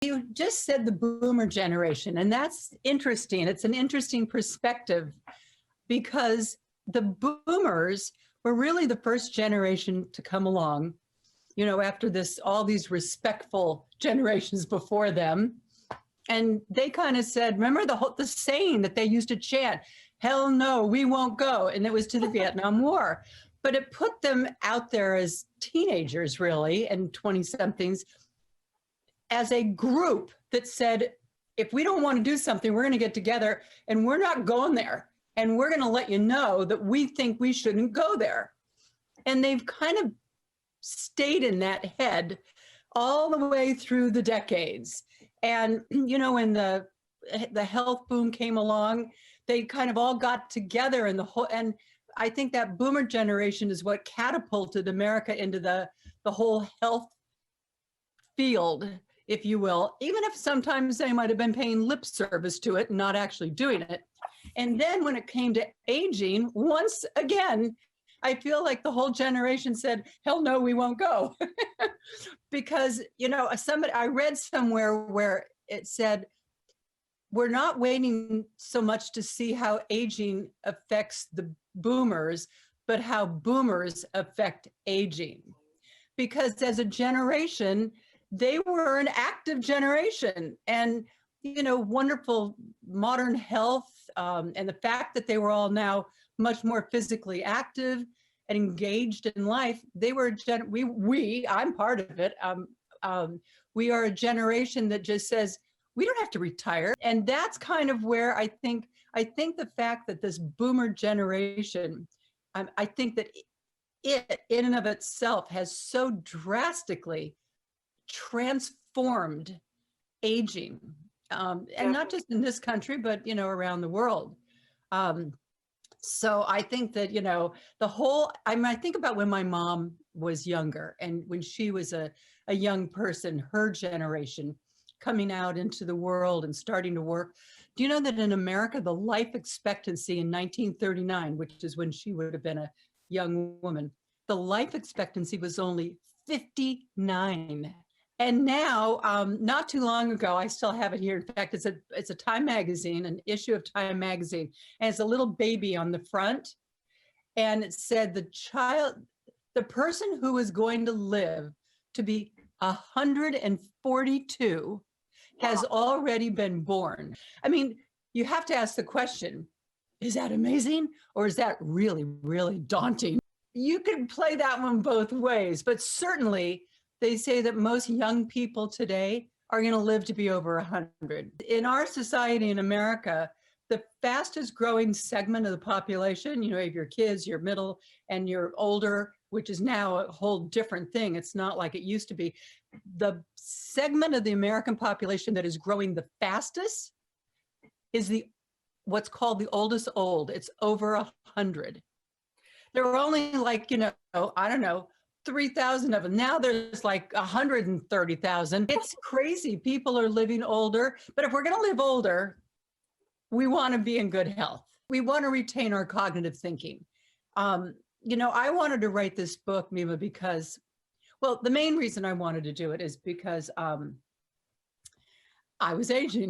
You just said the boomer generation, and that's interesting. It's an interesting perspective because the boomers were really the first generation to come along, after all these respectful generations before them. And they kind of said, remember the saying that they used to chant, hell no, we won't go. And it was to the Vietnam War. But it put them out there as teenagers, really, and 20-somethings, as a group that said, if we don't want to do something, we're going to get together and we're not going there. And we're going to let you know that we think we shouldn't go there. And they've kind of stayed in that head all the way through the decades. And, when the health boom came along, they kind of all got together and I think that boomer generation is what catapulted America into the whole health field, if you will, even if sometimes they might have been paying lip service to it and not actually doing it. And then when it came to aging, once again, I feel like the whole generation said, hell no, we won't go. Because, I read somewhere where it said, we're not waiting so much to see how aging affects the boomers, but how boomers affect aging. Because as a generation, they were an active generation, and wonderful modern health, and the fact that they were all now much more physically active and engaged in life. They were I'm part of it. We are a generation that just says we don't have to retire, and that's kind of where I think the fact that this boomer generation, I think that it in and of itself has so drastically transformed aging, and not just in this country, but around the world. So I think that I think about when my mom was younger, and when she was a young person, her generation coming out into the world and starting to work. Do you know that in America, the life expectancy in 1939, which is when she would have been a young woman, the life expectancy was only 59. And now, not too long ago, I still have it here. In fact, it's a Time magazine, an issue of Time magazine, and it's a little baby on the front. And it said the person who is going to live to be 142 has already been born. I mean, you have to ask the question, is that amazing? Or is that really, really daunting? You can play that one both ways, but certainly they say that most young people today are going to live to be over 100. In our society in America, the fastest growing segment of the population, you have your kids, your middle, and your older, which is now a whole different thing. It's not like it used to be. The segment of the American population that is growing the fastest is what's called the oldest old. It's over 100. There were only 3,000 of them. Now there's 130,000. It's crazy. People are living older, but if we're going to live older, we want to be in good health. We want to retain our cognitive thinking. I wanted to write this book, Mima, because, the main reason I wanted to do it is because I was aging.